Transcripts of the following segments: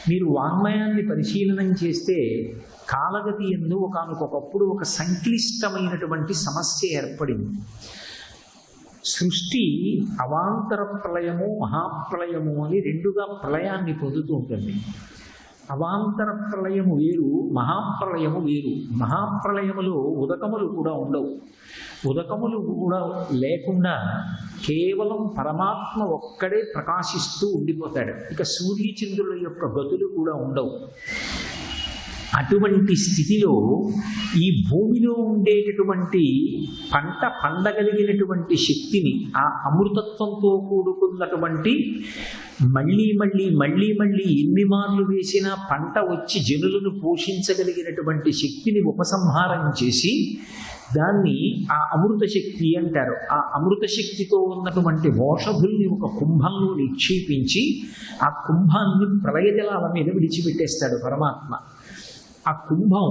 మీరు వాంగ్మయాన్ని పరిశీలనం చేస్తే కాలగతి యందు ఒకానొకప్పుడు ఒక సంక్లిష్టమైనటువంటి సమస్య ఏర్పడింది. సృష్టి అవాంతర ప్రళయము మహాప్రళయము అని రెండుగా ప్రళయాన్ని పొందుతూ ఉంటుంది. అవాంతర ప్రళయము వేరు, మహాప్రళయము వేరు. మహాప్రళయములో ఉదకములు కూడా ఉండవు. ఉదకములు కూడా లేకుండా కేవలం పరమాత్మ ఒక్కడే ప్రకాశిస్తూ ఉండిపోతాడు. ఇక సూర్యచంద్రుల యొక్క గతులు కూడా ఉండవు. అటువంటి స్థితిలో ఈ భూమిలో ఉండేటటువంటి పంట పండగలిగినటువంటి శక్తిని, ఆ అమృతత్వంతో కూడుకున్నటువంటి మళ్ళీ మళ్ళీ మళ్ళీ మళ్ళీ ఎన్ని మార్లు వేసినా పంట వచ్చి జనులను పోషించగలిగినటువంటి శక్తిని ఉపసంహారం చేసి దాన్ని ఆ అమృత శక్తి అంటారు. ఆ అమృత శక్తితో ఉన్నటువంటి ఓషధుల్ని ఒక కుంభంలో నిక్షేపించి ఆ కుంభాన్ని ప్రళయజలాల మీద విడిచిపెట్టేస్తాడు పరమాత్మ. ఆ కుంభం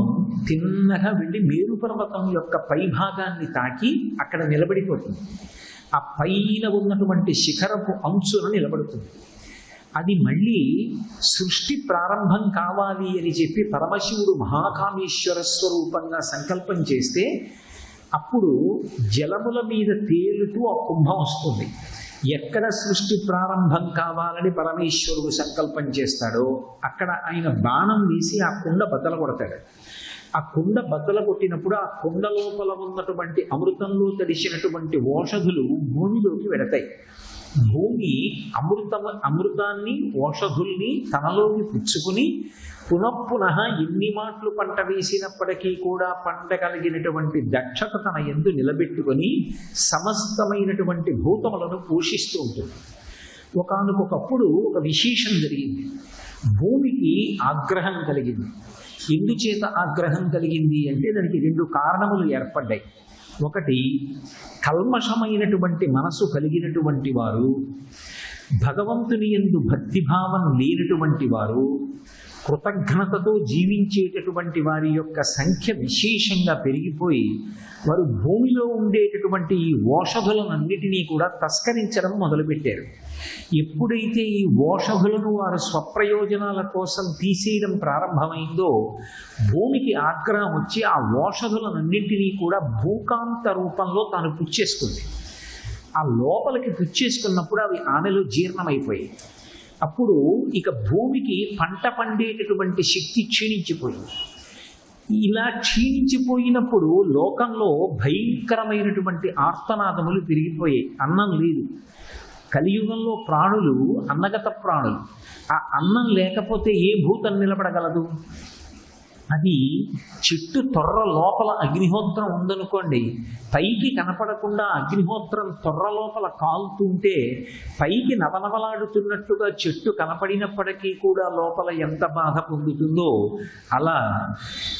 తిన్నగా వెళ్ళి మేరు పర్వతం యొక్క పైభాగాన్ని తాకి అక్కడ నిలబడిపోతుంది. ఆ పైన ఉన్నటువంటి శిఖరపు అంచున నిలబడుతుంది. అది మళ్ళీ సృష్టి ప్రారంభం కావాలి అని చెప్పి పరమశివుడు మహాకామేశ్వర స్వరూపంగా సంకల్పం చేస్తే అప్పుడు జలముల మీద తేలుతూ ఆ కుంభం వస్తుంది. ఎక్కడ సృష్టి ప్రారంభం కావాలని పరమేశ్వరుడు సంకల్పం చేస్తాడో అక్కడ ఆయన బాణం వేసి ఆ కుండ బద్దలు కొడతాడు. ఆ కుండ బద్దలు కొట్టినప్పుడు ఆ కుండ లోపల ఉన్నటువంటి అమృతంలో తడిసినటువంటి ఓషధులు భూమిలోకి వెడతాయి. భూమి అమృతాన్ని ఓషధుల్ని తనలోకి పుచ్చుకుని పునఃపునః ఎన్ని మాటలు పంట వేసినప్పటికీ కూడా పండగలిగినటువంటి దక్షత తన యందు నిలబెట్టుకొని సమస్తమైనటువంటి భూతములను పోషిస్తూ ఉంటుంది. ఒకానొకప్పుడు ఒక విశేషం జరిగింది. భూమికి ఆగ్రహం కలిగింది. ఎందుచేత ఆగ్రహం కలిగింది అంటే దానికి రెండు కారణములు ఏర్పడ్డాయి. ఒకటి, కల్మషమైనటువంటి మనసు కలిగినటువంటి వారు, భగవంతుని యందు భక్తిభావం లేనటువంటి వారు, కృతజ్ఞతతో జీవించేటటువంటి వారి యొక్క సంఖ్య విశేషంగా పెరిగిపోయి వారు భూమిలో ఉండేటటువంటి ఈ ఓషధులనన్నిటినీ కూడా తస్కరించడం మొదలుపెట్టారు. ఎప్పుడైతే ఈ ఓషధులను వారు స్వప్రయోజనాల కోసం తీసేయడం ప్రారంభమైందో భూమికి ఆగ్రహం వచ్చి ఆ ఓషధులనన్నింటినీ కూడా భూకాంత రూపంలో తాను పుచ్చేసుకుంది. ఆ లోపలికి పుచ్చేసుకున్నప్పుడు అవి ఆమెలో జీర్ణమైపోయాయి. అప్పుడు ఇక భూమికి పంట పండేటటువంటి శక్తి క్షీణించిపోయింది. ఇలా క్షీణించిపోయినప్పుడు లోకంలో భయంకరమైనటువంటి ఆర్తనాదములు పెరిగిపోయాయి. అన్నం లేదు. కలియుగంలో ప్రాణులు అన్నగత ప్రాణులు. ఆ అన్నం లేకపోతే ఏ భూతం నిలబడగలదు? అది చెట్టు తొర్ర లోపల అగ్నిహోత్రం ఉందనుకోండి, పైకి కనపడకుండా అగ్నిహోత్రం తొర్ర లోపల కాలుతుంటే పైకి నవనవలాడుతున్నట్టుగా చెట్టు కనపడినప్పటికీ కూడా లోపల ఎంత బాధ పొందుతుందో అలా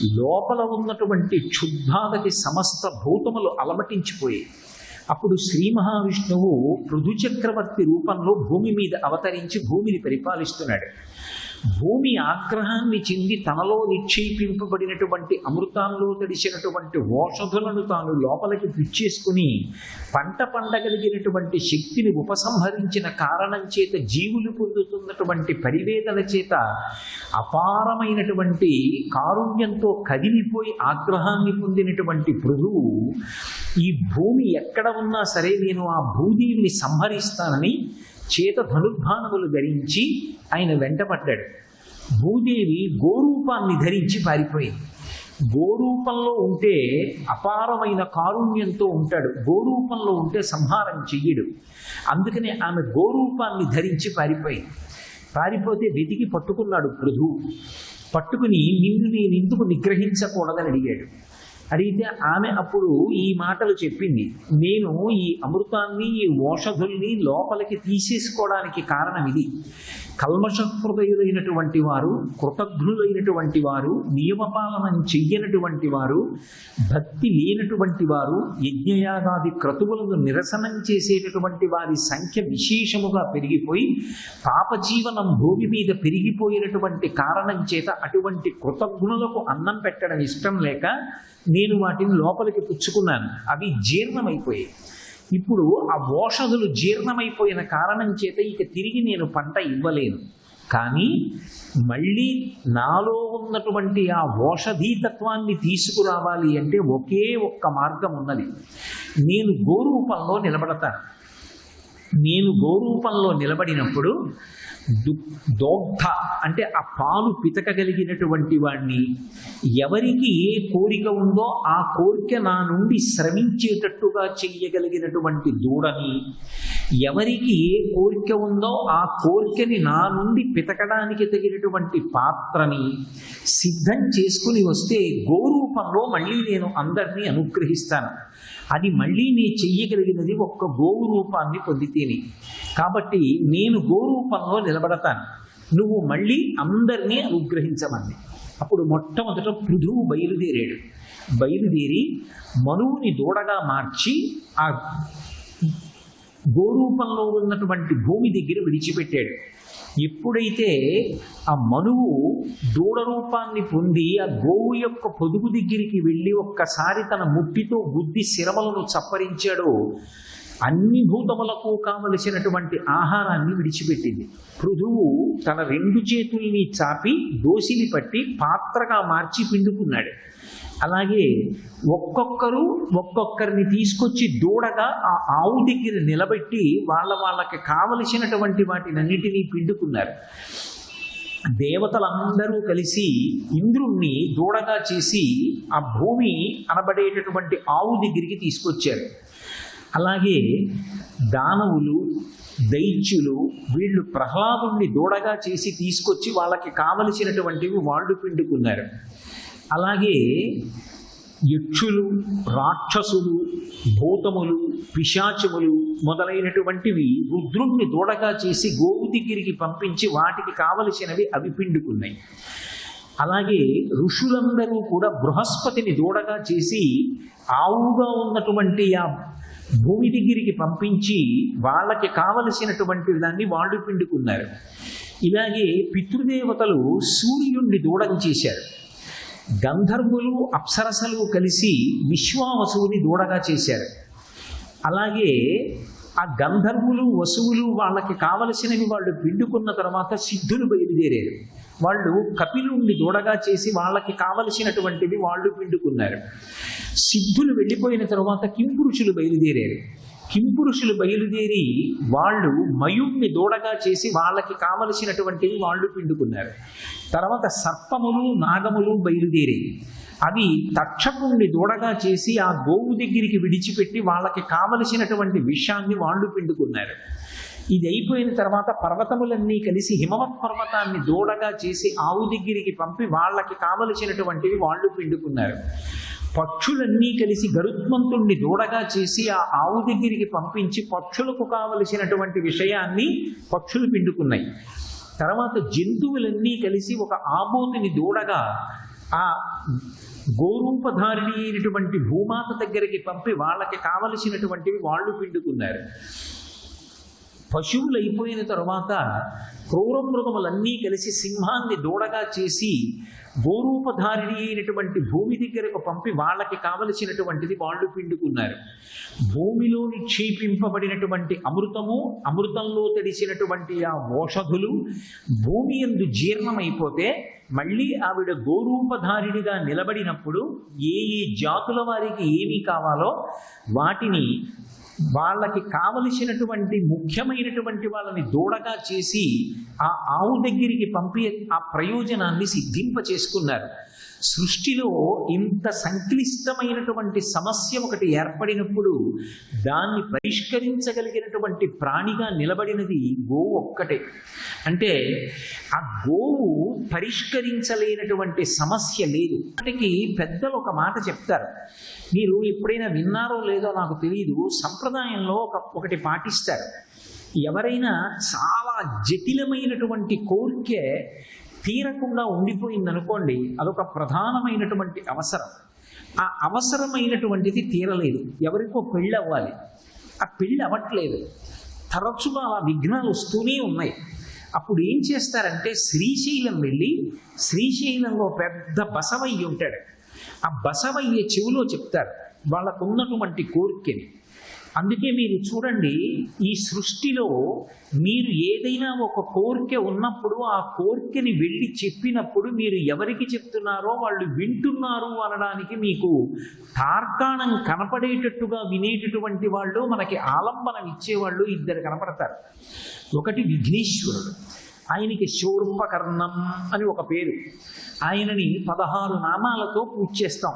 లోపల ఉన్నటువంటి క్షుద్బాధకి సమస్త భూతములు అలమటించిపోయాయి. అప్పుడు శ్రీ మహావిష్ణువు పృథు చక్రవర్తి రూపంలో భూమి మీద అవతరించి భూమిని పరిపాలిస్తున్నాడు. భూమి ఆగ్రహాన్ని చెంది తనలో నిక్షేపింపబడినటువంటి అమృతాల్లో తడిసినటువంటి ఓషధులను తాను లోపలికి పిచ్చేసుకుని పంట పండగలిగినటువంటి శక్తిని ఉపసంహరించిన కారణం చేత జీవులు పొందుతున్నటువంటి పరివేదన చేత అపారమైనటువంటి కారుణ్యంతో కదిలిపోయి ఆగ్రహాన్ని పొందినటువంటి పృథువు ఈ భూమి ఎక్కడ ఉన్నా సరే నేను ఆ భూదేవిని సంహరిస్తానని చేత ధనుర్బాణములు ధరించి ఆయన వెంటపడ్డాడు. భూదేవి గోరూపాన్ని ధరించి పారిపోయింది. గోరూపంలో ఉంటే అపారమైన కారుణ్యంతో ఉంటాడు, గోరూపంలో ఉంటే సంహారం చెయ్యడు. అందుకనే ఆమె గోరూపాన్ని ధరించి పారిపోయింది. పారిపోతే వెతికి పట్టుకున్నాడు పృథువు. పట్టుకుని నిన్ను నేను ఎందుకు నిగ్రహించకూడదని అడిగాడు. అడిగితే ఆమె అప్పుడు ఈ మాటలు చెప్పింది. నేను ఈ అమృతాన్ని ఈ ఓషధుల్ని లోపలికి తీసేసుకోవడానికి కారణం ఇది. కల్మషహృదయులైనటువంటి వారు, కృతజ్ఞులైనటువంటి వారు, నియమపాలనం చెయ్యనటువంటి వారు, భక్తి లేనటువంటి వారు, యజ్ఞయాగాది క్రతువులను నిరసనం చేసేటటువంటి వారి సంఖ్య విశేషముగా పెరిగిపోయి పాపజీవనం భూమి మీద పెరిగిపోయినటువంటి కారణం చేత అటువంటి కృతజ్ఞులకు అన్నం పెట్టడం ఇష్టం లేక నేను వాటిని లోపలికి పుచ్చుకున్నాను. అవి జీర్ణమైపోయాయి. ఇప్పుడు ఆ ఓషధులు జీర్ణమైపోయిన కారణం చేత ఇక తిరిగి నేను పంట ఇవ్వలేను. కానీ మళ్ళీ నాలో ఉన్నటువంటి ఆ ఓషధీతత్వాన్ని తీసుకురావాలి అంటే ఒకే ఒక్క మార్గం ఉన్నది. నేను గోరూపంలో నిలబడతాను. నేను గోరూపంలో నిలబడినప్పుడు దోగ్ధ అంటే ఆ పాలు పితకగలిగినటువంటి వాడిని, ఎవరికి ఏ కోరిక ఉందో ఆ కోరిక నా నుండి స్రవించేటట్టుగా చెయ్యగలిగినటువంటి దూడని, ఎవరికి ఏ కోరిక ఉందో ఆ కోరికని నా నుండి పితకడానికి తగినటువంటి పాత్రని సిద్ధం చేసుకుని వస్తే గోరూపంలో మళ్ళీ నేను అందరినీ అనుగ్రహిస్తాను. అది మళ్ళీ నేను చెయ్యగలిగినది ఒక్క గోవు రూపాన్ని పొందితేనే. కాబట్టి నేను గోరూపంలో నిలబడతాను, నువ్వు మళ్ళీ అందరినీ అనుగ్రహించమంది. అప్పుడు మొట్టమొదట పృథువు బయలుదేరాడు. బయలుదేరి మనువుని దూడగా మార్చి ఆ గోరూపంలో ఉన్నటువంటి భూమి దగ్గర విడిచిపెట్టాడు. ఎప్పుడైతే ఆ మనువు దూడ రూపాన్ని పొంది ఆ గోవు యొక్క పొదుగు దగ్గరికి వెళ్ళి ఒక్కసారి తన ముట్టితో గుద్ది శిరమలను చప్పరించాడో అన్ని భూతములకు కావలసినటువంటి ఆహారాన్ని విడిచిపెట్టింది. పృథువు తన 2 చేతుల్ని చాపి దోసిలి పట్టి పాత్రగా మార్చి పిండుకున్నాడు. అలాగే ఒక్కొక్కరిని తీసుకొచ్చి దూడగా ఆ ఆవు దగ్గర నిలబెట్టి వాళ్ళకి కావలసినటువంటి వాటినన్నిటినీ పిండుకున్నారు. దేవతలందరూ కలిసి ఇంద్రుణ్ణి దూడగా చేసి ఆ భూమి అనబడేటటువంటి ఆవు దగ్గరికి తీసుకొచ్చారు. అలాగే దానవులు, దైత్యులు వీళ్ళు ప్రహ్లాదుణ్ణి దూడగా చేసి తీసుకొచ్చి వాళ్ళకి కావలసినటువంటివి వాళ్ళు పిండుకున్నారు. అలాగే యక్షులు, రాక్షసులు, భూతములు, పిశాచములు మొదలైనటువంటివి రుద్రుణ్ణి దూడగా చేసి గోవు దగ్గరికి పంపించి వాటికి కావలసినవి అవి పిండుకున్నాయి. అలాగే ఋషులందరూ కూడా బృహస్పతిని దూడగా చేసి ఆవుగా ఉన్నటువంటి ఆ భూమి దగ్గరికి పంపించి వాళ్ళకి కావలసినటువంటి దాన్ని వాళ్ళు పిండుకున్నారు. ఇలాగే పితృదేవతలు సూర్యుణ్ణి దూడం చేశారు. గంధర్వులు, అప్సరసలు కలిసి విశ్వావసువుని దూడగా చేశారు. అలాగే ఆ గంధర్వులు, వసువులు వాళ్ళకి కావలసినవి వాళ్ళు పిండుకున్న తర్వాత సిద్ధులు బయలుదేరారు. వాళ్ళు కపిలుణ్ణి దూడగా చేసి వాళ్ళకి కావలసినటువంటివి వాళ్ళు పిండుకున్నారు. సిద్ధులు వెళ్ళిపోయిన తర్వాత కింపురుషులు బయలుదేరారు. కింపురుషులు బయలుదేరి వాళ్ళు మయుణ్ణి దూడగా చేసి వాళ్ళకి కావలసినటువంటివి వాళ్ళు పిండుకున్నారు. తర్వాత సర్పములు, నాగములు బయలుదేరి అవి తక్షకుణ్ణి దూడగా చేసి ఆ గోవు దగ్గరికి విడిచిపెట్టి వాళ్ళకి కావలసినటువంటి విషయాన్ని వాళ్ళు పిండుకున్నారు. ఇది అయిపోయిన తర్వాత పర్వతములన్నీ కలిసి హిమవత్ పర్వతాన్ని దూడగా చేసి ఆవు దగ్గరికి పంపి వాళ్ళకి కావలసినటువంటివి వాళ్ళు పిండుకున్నారు. పక్షులన్నీ కలిసి గరుత్మంతుణ్ణి దూడగా చేసి ఆ ఆవు దగ్గరికి పంపించి పక్షులకు కావలసినటువంటి విషయాన్ని పక్షులు పిండుకున్నాయి. తర్వాత జంతువులన్నీ కలిసి ఒక ఆబోతుని దూడగా ఆ గోరూపధారిణి అయినటువంటి భూమాత దగ్గరికి పంపి వాళ్ళకి కావలసినటువంటివి వాళ్ళు పిండుకున్నారు. పశువులు అయిపోయిన తరువాత క్రూర మృగములన్నీ కలిసి సింహాన్ని దూడగా చేసి గోరూపధారిణి అయినటువంటి భూమి దగ్గరకు పంపి వాళ్ళకి కావలసినటువంటిది వాళ్ళు పిండుకున్నారు. భూమిలో నిక్షేపింపబడినటువంటి అమృతము, అమృతంలో తడిసినటువంటి ఆ ఓషధులు భూమి యందు జీర్ణమైపోతే మళ్ళీ ఆవిడ గోరూపధారిణిగా నిలబడినప్పుడు ఏ జాతుల వారికి ఏమి కావాలో వాటిని వాళ్ళకి కావలసినటువంటి ముఖ్యమైనటువంటి వాళ్ళని దూడగా చేసి ఆ ఆవు దగ్గరికి పంపి ఆ ప్రయోజనాన్ని సిద్ధింప చేసుకున్నారు. సృష్టిలో ఇంత సంక్లిష్టమైనటువంటి సమస్య ఒకటి ఏర్పడినప్పుడు దాన్ని పరిష్కరించగలిగినటువంటి ప్రాణిగా నిలబడినది గోవు ఒక్కటే. అంటే ఆ గోవు పరిష్కరించలేనటువంటి సమస్య లేదు. వాటికి పెద్దలు ఒక మాట చెప్తారు, మీరు ఎప్పుడైనా విన్నారో లేదో నాకు తెలియదు. సంప్రదాయంలో ఒకటి పాటిస్తారు. ఎవరైనా చాలా జటిలమైనటువంటి కోరిక తీరకుండా ఉండిపోయిందనుకోండి, అదొక ప్రధానమైనటువంటి అవసరం. ఆ అవసరమైనటువంటిది తీరలేదు. ఎవరికో పెళ్ళి అవ్వాలి, ఆ పెళ్ళి అవ్వట్లేదు, తరచుగా అలా విఘ్నాలు వస్తూనే ఉన్నాయి. అప్పుడు ఏం చేస్తారంటే శ్రీశైలం వెళ్ళి, శ్రీశైలంలో పెద్ద బసవయ్య ఉంటాడు. ఆ బసవయ్య చెవిలో చెప్తారు వాళ్ళకున్నటువంటి కోరికని. అందుకే మీరు చూడండి, ఈ సృష్టిలో మీరు ఏదైనా ఒక కోరిక ఉన్నప్పుడు ఆ కోరికని వెళ్ళి చెప్పినప్పుడు మీరు ఎవరికి చెప్తున్నారో వాళ్ళు వింటున్నారు అనడానికి మీకు తార్కాణం కనపడేటట్టుగా వినేటటువంటి వాళ్ళు, మనకి ఆలంబనం ఇచ్చేవాళ్ళు ఇద్దరు కనపడతారు. ఒకటి విఘ్నేశ్వరుడు, ఆయనకి శూర్పకర్ణం అని ఒక పేరు. ఆయనని 16 నామాలతో పూజ చేస్తాం.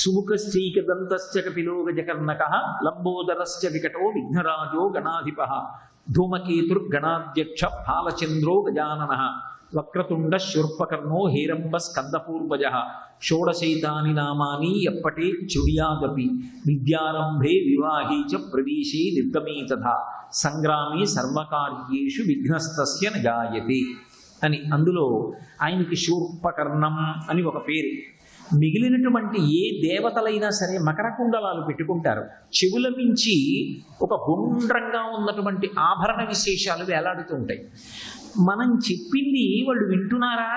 సుముఖశ్చైకదంతశ్చ కపిలో గజకర్ణకః లంబోదరశ్చ వికటో విఘ్నరాజో గణాధిపః ధూమకేతుర్గణాధ్యక్ష బాలచంద్రో గజాననః వక్రతుండ శూర్పకర్ణో హేరంబ స్కందపూర్వజః షోడశైతాని నామాని ఎప్పటే చుడియాదపి విద్యారంభే వివాహే చ ప్రవేశే నిర్గమే తథా సంగ్రామే సర్వకార్యేషు విఘ్నస్తస్య న జాయతే అని. అందులో ఆయనకి శూర్పకర్ణం అని ఒక పేరు. మిగిలినటువంటి ఏ దేవతలైనా సరే మకర కుండలాలు పెట్టుకుంటారు. చెవుల మించి ఒక గుండ్రంగా ఉన్నటువంటి ఆభరణ విశేషాలు వేలాడుతూ ఉంటాయి. మనం చెప్పింది వాళ్ళు వింటున్నారా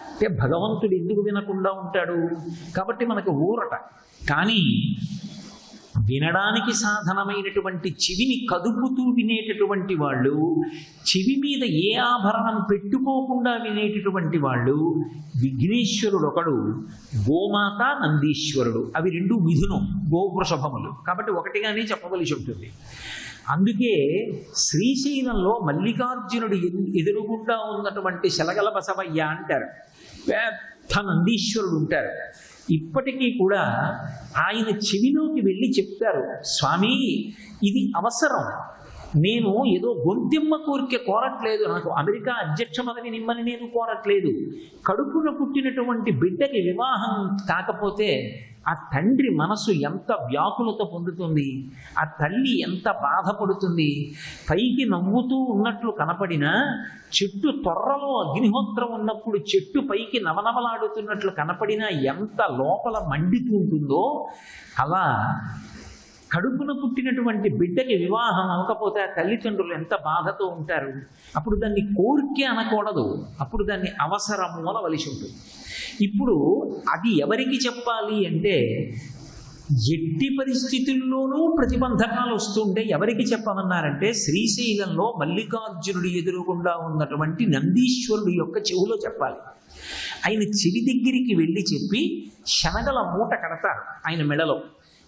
అంటే భగవంతుడు ఎందుకు వినకుండా ఉంటాడు? కాబట్టి మనకు ఊరట. కానీ వినడానికి సాధనమైనటువంటి చెవిని కదుపుతూ వినేటటువంటి వాళ్ళు, చెవి మీద ఏ ఆభరణం పెట్టుకోకుండా వినేటటువంటి వాళ్ళు విఘ్నేశ్వరుడు ఒకడు, గోమాత నందీశ్వరుడు. అవి రెండు మిథునం, గోవృషభములు. కాబట్టి ఒకటిగానే చెప్పవలసి ఉంటుంది. అందుకే శ్రీశైలంలో మల్లికార్జునుడు ఎదురుగుండా ఉన్నటువంటి శలగల బసవయ్య అంటారు. పెద్ద నందీశ్వరుడు ఉంటారు. ఇప్పటికీ కూడా ఆయన చెవిలోకి వెళ్ళి చెప్తారు, స్వామి ఇది అవసరం, నేను ఏదో గొంతెమ్మ కోరిక కోరట్లేదు, నాకు అమెరికా అధ్యక్ష పదవి నిమ్మని నేను కోరట్లేదు. కడుపున పుట్టినటువంటి బిడ్డకి వివాహం కాకపోతే ఆ తండ్రి మనసు ఎంత వ్యాకులత పొందుతుంది, ఆ తల్లి ఎంత బాధపడుతుంది. పైకి నవ్వుతూ ఉన్నట్లు కనపడినా చెట్టు తొర్రలో అగ్నిహోత్రం ఉన్నప్పుడు చెట్టు పైకి నవనవలాడుతున్నట్లు కనపడినా ఎంత లోపల మండితుంటుందో, అలా కడుపున పుట్టినటువంటి బిడ్డకి వివాహం అవ్వకపోతే ఆ తల్లిదండ్రులు ఎంత బాధతో ఉంటారు. అప్పుడు దాన్ని కోరిక అనకూడదు, అప్పుడు దాన్ని అవసరము అనవలసి ఉంటుంది. ఇప్పుడు అది ఎవరికి చెప్పాలి అంటే, ఎట్టి పరిస్థితుల్లోనూ ప్రతిబంధకాలు వస్తుంటే ఎవరికి చెప్పమన్నారంటే, శ్రీశైలంలో మల్లికార్జునుడి ఎదురుగుండా ఉన్నటువంటి నందీశ్వరుడి యొక్క చెవులో చెప్పాలి. ఆయన చెవి దగ్గరికి వెళ్ళి చెప్పి శనగల మూట కడతారు ఆయన మెడలో.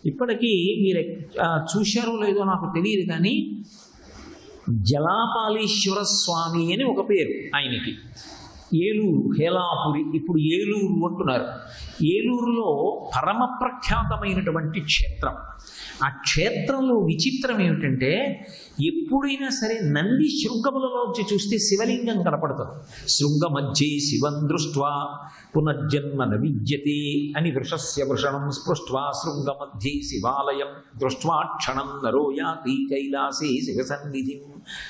ఇప్పటికీ మీరు చూశారో లేదో నాకు తెలియదు, కానీ జలాపాలీశ్వర స్వామి అని ఒక పేరు ఆయనకి. ఏలూరు, హేలాపురి, ఇప్పుడు ఏలూరు అంటున్నారు. ఏలూరులో పరమ ప్రఖ్యాతమైనటువంటి క్షేత్రం. ఆ క్షేత్రంలో విచిత్రం ఏమిటంటే, ఎప్పుడైనా సరే నంది శృంగములలోంచి చూస్తే శివలింగం కనపడుతుంది. శృంగ మధ్యే శివం దృష్ట్వా పునర్జన్మ న విద్యతే అని వృషస్య వృషణం స్పృష్ట్వా శృంగ మధ్యే శివాలయం దృష్ట్వా క్షణం నరో యాతి కైలాసే శివసన్నిధిం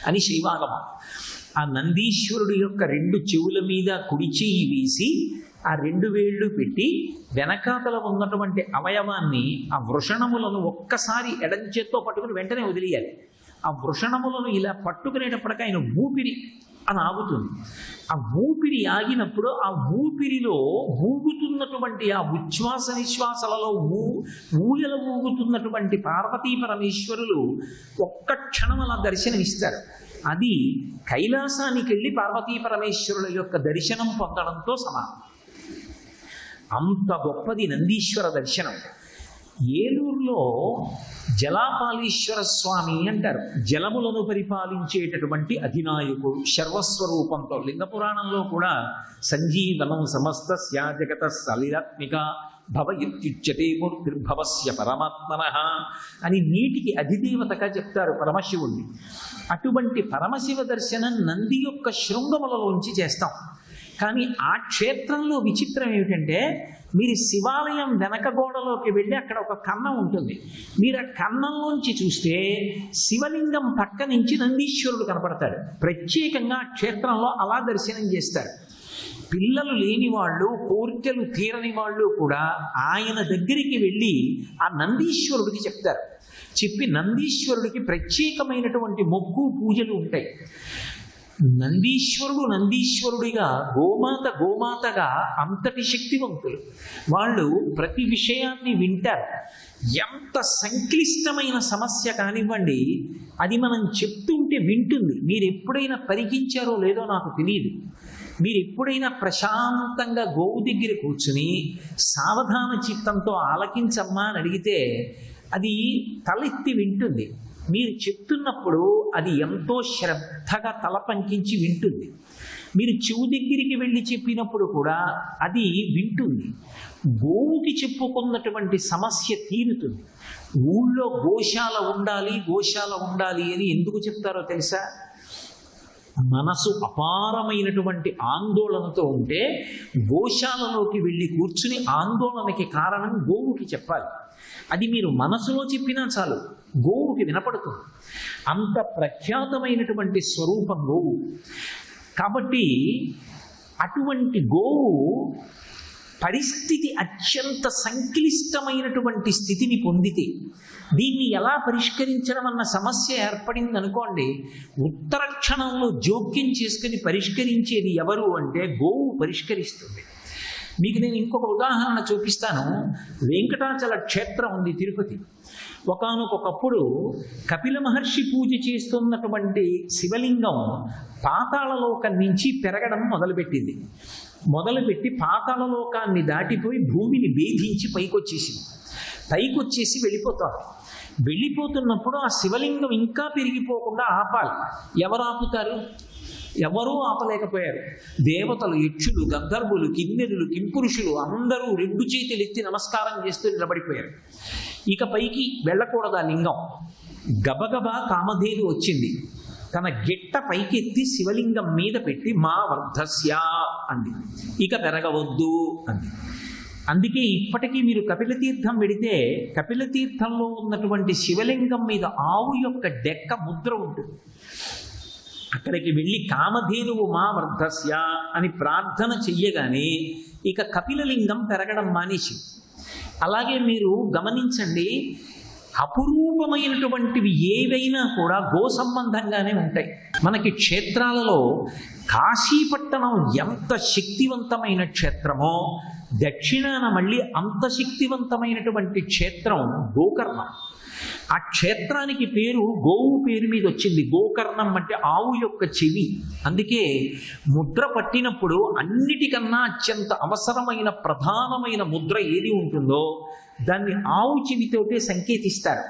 అని శైవాగమం. ఆ నందీశ్వరుడు యొక్క 2 చెవుల మీద కుడి చెయ్యి వేసి ఆ 2 వేళ్ళు పెట్టి వెనకాతల ఉన్నటువంటి అవయవాన్ని, ఆ వృషణములను ఒక్కసారి ఎడం చేత్తో పట్టుకుని వెంటనే వదిలేయాలి. ఆ వృషణములను ఇలా పట్టుకునేటప్పటికీ ఆయన ఊపిరి అని ఆగుతుంది. ఆ ఊపిరి ఆగినప్పుడు ఆ ఊపిరిలో ఊగుతున్నటువంటి ఆ ఉచ్ఛ్వాస నిశ్వాసలలో ఊయల ఊగుతున్నటువంటి పార్వతీ పరమేశ్వరులు ఒక్క క్షణం అలా దర్శనమిస్తారు. అది కైలాసానికి వెళ్ళి పార్వతీ పరమేశ్వరుల యొక్క దర్శనం పొందడంతో సమానం. అంత గొప్పది నందీశ్వర దర్శనం. ఏలూరులో జలాపాలీశ్వర స్వామి అంటారు. జలములను పరిపాలించేటటువంటి అధినాయకుడు శర్వస్వరూపంతో. లింగ పురాణంలో కూడా సంజీవనం సమస్త జగత సలిరాత్మిక భవ ఇత్యుచ్యతే మూర్తిర్భవస్య పరమాత్మనః అని నీటికి అధిదేవతగా చెప్తారు పరమశివుణ్ణి. అటువంటి పరమశివ దర్శనం నంది యొక్క శృంగములలోంచి చేస్తాం. కానీ ఆ క్షేత్రంలో విచిత్రం ఏమిటంటే, మీరు శివాలయం వెనక గోడలోకి వెళ్ళి అక్కడ ఒక కన్నం ఉంటుంది. మీరు ఆ కన్నంలోంచి చూస్తే శివలింగం పక్క నుంచి నందీశ్వరుడు కనపడతాడు. ప్రత్యేకంగా ఆ క్షేత్రంలో అలా దర్శనం చేస్తారు. పిల్లలు లేని వాళ్ళు, కోరికలు తీరని వాళ్ళు కూడా ఆయన దగ్గరికి వెళ్ళి ఆ నందీశ్వరుడికి చెప్తారు. చెప్పి నందీశ్వరుడికి ప్రత్యేకమైనటువంటి మొక్కు పూజలు ఉంటాయి. నందీశ్వరుడు నందీశ్వరుడిగా, గోమాత గోమాతగా అంతటి శక్తివంతులు. వాళ్ళు ప్రతి విషయాన్ని వింటారు. ఎంత సంక్లిష్టమైన సమస్య కానివ్వండి, అది మనం చెప్తుంటే వింటుంది. మీరు ఎప్పుడైనా పరికించారో లేదో నాకు తెలియదు. మీరు ఎప్పుడైనా ప్రశాంతంగా గోవు దగ్గర కూర్చుని సావధాన చిత్తంతో ఆలకించమ్మా అని అడిగితే అది తలెత్తి వింటుంది. మీరు చెప్తున్నప్పుడు అది ఎంతో శ్రద్ధగా తల పంకించి వింటుంది. మీరు చెవు దగ్గరికి వెళ్ళి చెప్పినప్పుడు కూడా అది వింటుంది. గోవుకి చెప్పుకున్నటువంటి సమస్య తీరుతుంది. ఊళ్ళో గోశాల ఉండాలి, గోశాల ఉండాలి అని ఎందుకు చెప్తారో తెలుసా? మనసు అపారమైనటువంటి ఆందోళనతో ఉంటే గోశాలలోకి వెళ్ళి కూర్చుని ఆందోళనకి కారణం గోవుకి చెప్పాలి. అది మీరు మనసులో చెప్పినా చాలు, గోవుకి వినపడుతుంది. అంత ప్రఖ్యాతమైనటువంటి స్వరూపం గోవు. కాబట్టి అటువంటి గోవు పరిస్థితి అత్యంత సంక్లిష్టమైనటువంటి స్థితిని పొందితే దీన్ని ఎలా పరిష్కరించడం అన్న సమస్య ఏర్పడింది అనుకోండి, ఉత్తర క్షణంలో జోక్యం చేసుకుని పరిష్కరించేది ఎవరు అంటే గోవు పరిష్కరిస్తుంది. మీకు నేను ఇంకొక ఉదాహరణ చూపిస్తాను. వెంకటాచల క్షేత్రం ఉంది తిరుపతి. ఒకానొకప్పుడు కపిల మహర్షి పూజ చేస్తున్నటువంటి శివలింగం పాతాళలోకం నుంచి పెరగడం మొదలుపెట్టింది. మొదలుపెట్టి పాతాళలోకాన్ని దాటిపోయి భూమిని భేదించి పైకొచ్చేసి వెళ్ళిపోతున్నప్పుడు ఆ శివలింగం ఇంకా పెరిగిపోకుండా ఆపాలి. ఎవరు ఆపుతారు? ఎవరూ ఆపలేకపోయారు. దేవతలు, యక్షులు, గంధర్వులు, కిన్నెరులు, కింపురుషులు అందరూ రెండు చేతులు ఎత్తి నమస్కారం చేస్తూ నిలబడిపోయారు. ఇక పైకి వెళ్ళకూడదు ఆ లింగం. గబగబా కామధేను వచ్చింది. తన గిట్ట పైకెత్తి శివలింగం మీద పెట్టి మా వర్ధస్య అంది. ఇక పెరగవద్దు అంది. అందుకే ఇప్పటికీ మీరు కపిలతీర్థం వెడితే కపిలతీర్థంలో ఉన్నటువంటి శివలింగం మీద ఆవు యొక్క డెక్క ముద్ర ఉంటుంది. అక్కడికి వెళ్ళి కామధేనువు మా వర్ధస్య అని ప్రార్థన చెయ్యగానే ఇక కపిలలింగం పెరగడం మానేసి. అలాగే మీరు గమనించండి, అపురూపమైనటువంటివి ఏవైనా కూడా గో సంబంధంగానే ఉంటాయి. మనకి క్షేత్రాలలో కాశీపట్టణం ఎంత శక్తివంతమైన క్షేత్రమో దక్షిణాన మళ్ళీ అంత శక్తివంతమైనటువంటి క్షేత్రం గోకర్ణం. ఆ క్షేత్రానికి పేరు గోవు పేరు మీద వచ్చింది. గోకర్ణం అంటే ఆవు యొక్క చెవి. అందుకే ముద్ర పట్టినప్పుడు అన్నిటికన్నా అత్యంత అవసరమైన ప్రధానమైన ముద్ర ఏది ఉంటుందో దాన్ని ఆవు చెవితోటే సంకేతిస్తారు.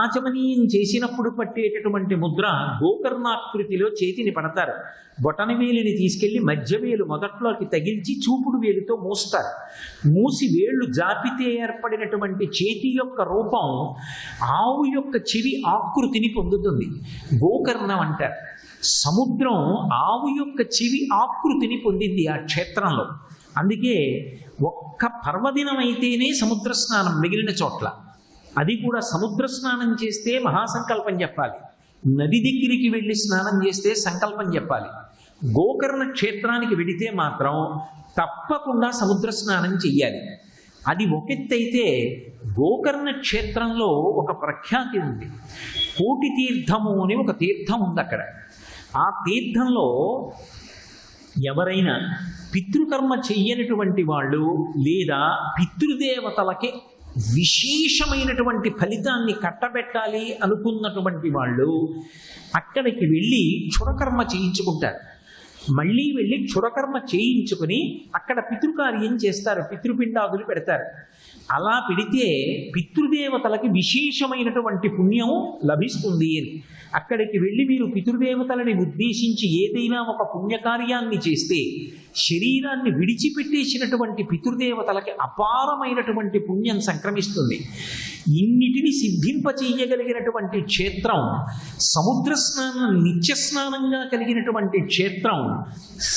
ఆచమనీయం చేసినప్పుడు పట్టేటటువంటి ముద్ర గోకర్ణాకృతిలో చేతిని పడతారు. బొటన వేలిని తీసుకెళ్లి మధ్య వేలు మొదట్లోకి తగిల్చి చూపుడు వేలుతో మూస్తారు. మూసి వేళ్లు జాపితే ఏర్పడినటువంటి చేతి యొక్క రూపం ఆవు యొక్క చెవి ఆకృతిని పొందుతుంది. గోకర్ణం అంటారు. సముద్రం ఆవు యొక్క చెవి ఆకృతిని పొందింది ఆ క్షేత్రంలో. అందుకే ఒక్క పర్వదినం అయితేనే సముద్ర స్నానం, మిగిలిన చోట్ల అది కూడా సముద్ర స్నానం చేస్తే మహాసంకల్పం చెప్పాలి. నది దగ్గరికి వెళ్ళి స్నానం చేస్తే సంకల్పం చెప్పాలి. గోకర్ణ క్షేత్రానికి వెడితే మాత్రం తప్పకుండా సముద్ర స్నానం చెయ్యాలి. అది ఒకెత్తైతే గోకర్ణ క్షేత్రంలో ఒక ప్రఖ్యాతి ఉంది. కోటి తీర్థము అని ఒక తీర్థం ఉంది అక్కడ. ఆ తీర్థంలో ఎవరైనా పితృకర్మ చెయ్యనటువంటి వాళ్ళు లేదా పితృదేవతలకి విశేషమైనటువంటి ఫలితాన్ని కట్టబెట్టాలి అనుకున్నటువంటి వాళ్ళు అక్కడికి వెళ్ళి క్షురకర్మ చేయించుకుంటారు. మళ్ళీ వెళ్ళి క్షురకర్మ చేయించుకుని అక్కడ పితృకార్యం చేస్తారు, పితృపిండాదులు పెడతారు. అలా పెడితే పితృదేవతలకి విశేషమైనటువంటి పుణ్యం లభిస్తుంది అని. అక్కడికి వెళ్ళి మీరు పితృదేవతలని ఉద్దేశించి ఏదైనా ఒక పుణ్యకార్యాన్ని చేస్తే శరీరాన్ని విడిచిపెట్టేసినటువంటి పితృదేవతలకి అపారమైనటువంటి పుణ్యం సంక్రమిస్తుంది. ఇన్నిటిని సిద్ధింపచేయగలిగినటువంటి క్షేత్రం, సముద్ర స్నానం నిత్య స్నానంగా కలిగినటువంటి క్షేత్రం.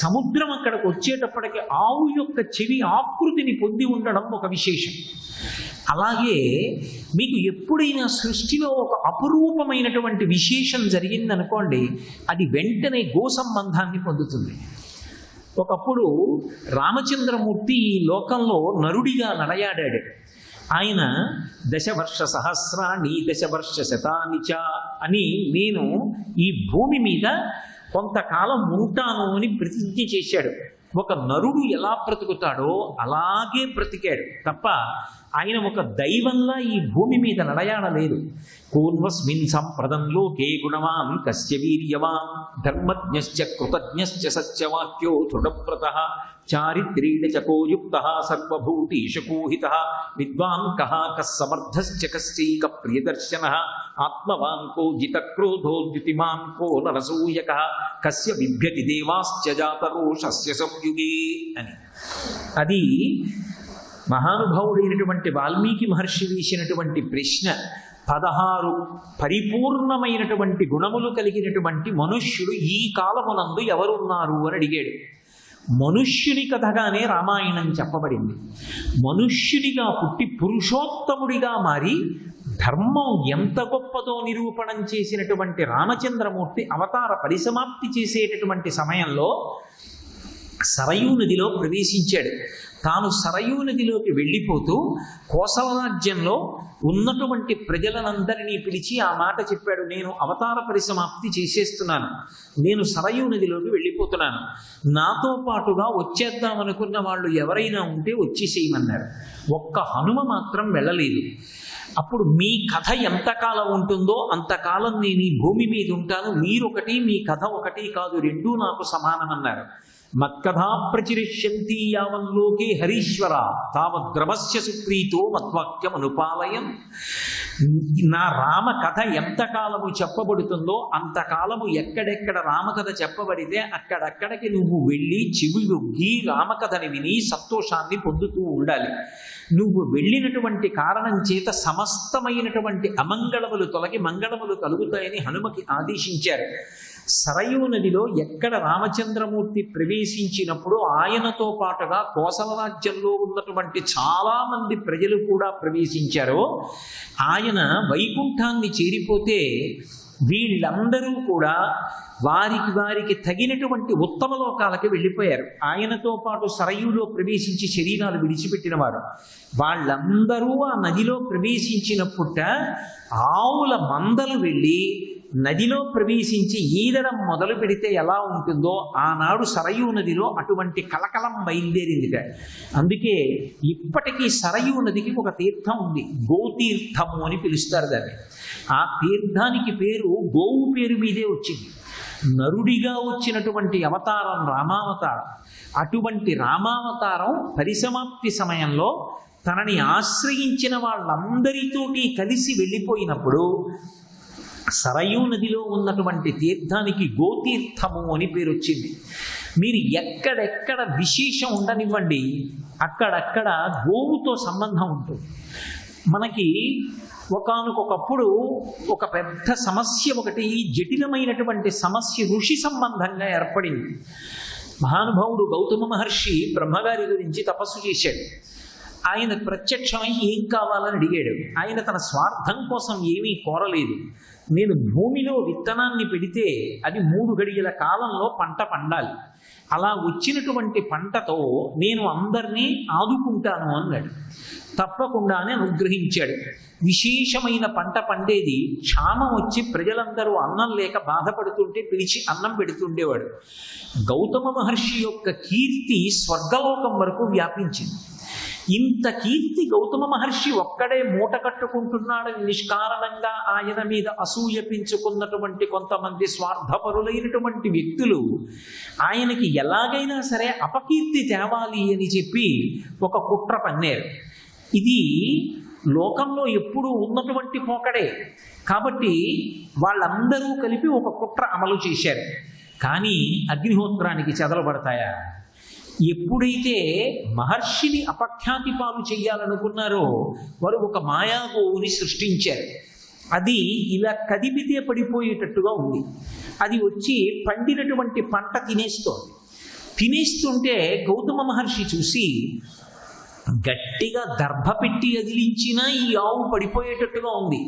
సముద్రం అక్కడికి వచ్చేటప్పటికి ఆవు యొక్క చెవి ఆకృతిని పొంది ఉండడం ఒక విశేషం. అలాగే మీకు ఎప్పుడైనా సృష్టిలో ఒక అపురూపమైనటువంటి విశేషం జరిగిందనుకోండి, అది వెంటనే గో సంబంధాన్ని పొందుతుంది. ఒకప్పుడు రామచంద్రమూర్తి ఈ లోకంలో నరుడిగా నడయాడాడు. ఆయన దశవర్ష సహస్రాణి దశవర్ష శతాని చ అని నేను ఈ భూమి మీద కొంతకాలం ఉంటాను అని ప్రతిజ్ఞ చేశాడు. ఒక నరుడు ఎలా బ్రతుకుతాడో అలాగే బ్రతికాడు తప్ప ఆయన ఒక దైవంలా ఈ భూమి మీద నడయాడలేదు. కూర్వస్మిన్ సంప్రదం లోకే గుణవాన్ కస్య వీర్యవాన్ ధర్మజ్ఞశ్చ కృతజ్ఞశ్చ సత్యవాక్యో దృఢవ్రతః చారిత్రేణ చకోయుక్తః సర్వభూతేషు కూహితః విద్వాన్ కః కస్సమర్థశ్చ కస్యైక ప్రియదర్శనః ఆత్మవాన్ కో జితక్రోధో ద్యుతిమాన్ కో నరసూయకః కస్య బిభ్యతి దేవాశ్చ జాతరోషస్య సంయుగే అని. అది మహానుభావుడైనటువంటి వాల్మీకి మహర్షి వేసినటువంటి ప్రశ్న. 16 పరిపూర్ణమైనటువంటి గుణములు కలిగినటువంటి మనుష్యుడు ఈ కాలమునందు ఎవరున్నారు అని అడిగాడు. మనుష్యుని కథగానే రామాయణం చెప్పబడింది. మనుష్యునిగా పుట్టి పురుషోత్తముడిగా మారి ధర్మం ఎంత గొప్పదో నిరూపణం చేసినటువంటి రామచంద్రమూర్తి అవతార పరిసమాప్తి చేసేటటువంటి సమయంలో సరయూ నదిలో ప్రవేశించాడు. తాను సరయూ నదిలోకి వెళ్ళిపోతూ కోసల రాజ్యంలో ఉన్నటువంటి ప్రజలనందరినీ పిలిచి ఆ మాట చెప్పాడు. నేను అవతార పరిసమాప్తి చేసేస్తున్నాను, నేను సరయూ నదిలోకి వెళ్ళిపోతున్నాను, నాతో పాటుగా వచ్చేద్దామనుకున్న వాళ్ళు ఎవరైనా ఉంటే వచ్చేసేయమన్నారు. ఒక్క హనుమ మాత్రం వెళ్ళలేదు. అప్పుడు మీ కథ ఎంతకాలం ఉంటుందో అంతకాలం నేను ఈ భూమి మీద ఉంటాను, మీరొకటి మీ కథ ఒకటి కాదు, రెండూ నాకు సమానమన్నారు. మత్కథా ప్రచిరిష్యంతి యావల్లోకే హరీశ్వర తావద్రమస్య సుప్రీతో మద్వాక్యమనుపాలయం. నా రామకథ ఎంతకాలము చెప్పబడుతుందో అంతకాలము ఎక్కడెక్కడ రామకథ చెప్పబడితే అక్కడక్కడికి నువ్వు వెళ్ళి చెవియొగ్గి రామకథని విని సంతోషాన్ని పొందుతూ ఉండాలి. నువ్వు వెళ్ళినటువంటి కారణం చేత సమస్తమైనటువంటి అమంగళములు తొలగి మంగళములు కలుగుతాయని హనుమకి ఆదేశించారు. సరయూ నదిలో ఎక్కడ రామచంద్రమూర్తి ప్రవేశించినప్పుడు ఆయనతో పాటుగా కోసల రాజ్యంలో ఉన్నటువంటి చాలామంది ప్రజలు కూడా ప్రవేశించారో, ఆయన వైకుంఠాన్ని చేరిపోతే వీళ్ళందరూ కూడా వారికి తగినటువంటి ఉత్తమ లోకాలకి వెళ్ళిపోయారు. ఆయనతో పాటు సరయూలో ప్రవేశించి శరీరాలు విడిచిపెట్టిన వారు వాళ్ళందరూ ఆ నదిలో ప్రవేశించినప్పుట ఆవుల మందలు వెళ్ళి నదిలో ప్రవేశించి ఈదడం మొదలు పెడితే ఎలా ఉంటుందో ఆనాడు సరయూ నదిలో అటువంటి కలకలం బయలుదేరిందిట. అందుకే ఇప్పటికీ సరయూ నదికి ఒక తీర్థం ఉంది, గోతీర్థము అని పిలుస్తారు దాన్ని. ఆ తీర్థానికి పేరు గోవు పేరు మీదే వచ్చింది. నరుడిగా వచ్చినటువంటి అవతారం రామావతారం. అటువంటి రామావతారం పరిసమాప్తి సమయంలో తనని ఆశ్రయించిన వాళ్ళందరితోటి కలిసి వెళ్ళిపోయినప్పుడు సరయూ నదిలో ఉన్నటువంటి తీర్థానికి గోతీర్థము అని పేరు వచ్చింది. మీరు ఎక్కడెక్కడ విశేషం ఉండనివ్వండి, అక్కడక్కడ గోవుతో సంబంధం ఉంటుంది. మనకి ఒకానొకప్పుడు ఒక పెద్ద సమస్య, ఒకటి జటిలమైనటువంటి సమస్య ఋషి సంబంధంగా ఏర్పడింది. మహానుభావుడు గౌతమ మహర్షి బ్రహ్మగారి గురించి తపస్సు చేశాడు. ఆయన ప్రత్యక్షమై ఏం కావాలని అడిగాడు. ఆయన తన స్వార్థం కోసం ఏమీ కోరలేదు. నేను భూమిలో విత్తనాన్ని పెడితే అది 3 గడియల కాలంలో పంట పండాలి, అలా వచ్చినటువంటి పంటతో నేను అందరినీ ఆదుకుంటాను అన్నాడు. తప్పకుండానే అనుగ్రహించాడు. విశేషమైన పంట పండేది. క్షామం వచ్చి ప్రజలందరూ అన్నం లేక బాధపడుతుంటే పిలిచి అన్నం పెడుతుండేవాడు. గౌతమ మహర్షి యొక్క కీర్తి స్వర్గలోకం వరకు వ్యాపించింది. ఇంత కీర్తి గౌతమ మహర్షి ఒక్కడే మూట కట్టుకుంటున్నాడని నిష్కారణంగా ఆయన మీద అసూయ పెంచుకున్నటువంటి కొంతమంది స్వార్థపరులైనటువంటి వ్యక్తులు ఆయనకి ఎలాగైనా సరే అపకీర్తి తేవాలి అని చెప్పి ఒక కుట్ర పన్నారు. ఇది లోకంలో ఎప్పుడూ ఉన్నటువంటి పోకడే. కాబట్టి వాళ్ళందరూ కలిపి ఒక కుట్ర అమలు చేశారు. కానీ అగ్నిహోత్రానికి చెదలబడతాయా? ఎప్పుడైతే మహర్షిని అపఖ్యాతి పాలు చెయ్యాలనుకున్నారో వారు ఒక మాయాగోవుని సృష్టించారు. అది ఇలా కదిపితే పడిపోయేటట్టుగా ఉంది. అది వచ్చి పండినటువంటి పంట తినేస్తుంటే గౌతమ మహర్షి చూసి గట్టిగా దర్భ పెట్టి అదిలించినా ఈ ఆవు పడిపోయేటట్టుగా ఉంది,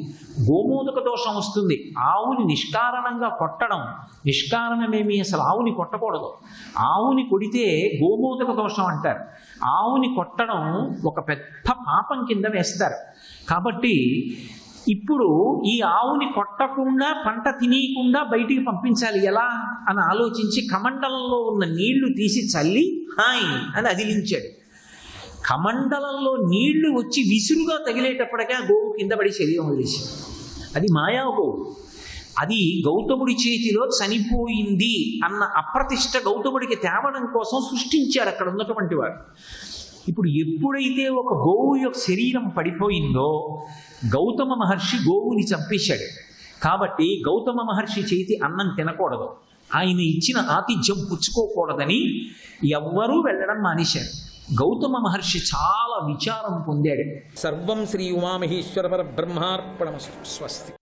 గోమోదక దోషం వస్తుంది. ఆవుని నిష్కారణంగా కొట్టడం నిష్కారణమేమి, అసలు ఆవుని కొట్టకూడదు. ఆవుని కొడితే గోమోదక దోషం అంటారు. ఆవుని కొట్టడం ఒక పెద్ద పాపం కింద వేస్తారు. కాబట్టి ఇప్పుడు ఈ ఆవుని కొట్టకుండా పంట తినీయకుండా బయటికి పంపించాలి ఎలా అని ఆలోచించి కమండలంలో ఉన్న నీళ్లు తీసి చల్లి హాయ్ అని అదిలించాడు. కమండలంలో నీళ్లు వచ్చి విసురుగా తగిలేటప్పటికే ఆ గోవు కింద పడి శరీరం వదిలేసింది. అది మాయా గోవు. అది గౌతముడి చేతిలో చనిపోయింది అన్న అప్రతిష్ట గౌతముడికి తేవడం కోసం సృష్టించాడు అక్కడ ఉన్నటువంటి వాడు. ఇప్పుడు ఎప్పుడైతే ఒక గోవు యొక్క శరీరం పడిపోయిందో గౌతమ మహర్షి గోవుని చంపేశాడు. కాబట్టి గౌతమ మహర్షి చేతి అన్నం తినకూడదు, ఆయన ఇచ్చిన ఆతిథ్యం పుచ్చుకోకూడదని ఎవ్వరూ వెళ్ళడం మానేశారు. గౌతమ మహర్షి చాలా విచారం పొందాడు. సర్వం శ్రీ ఉమామహేశ్వర పరబ్రహ్మార్పణమస్తు. స్వస్తి.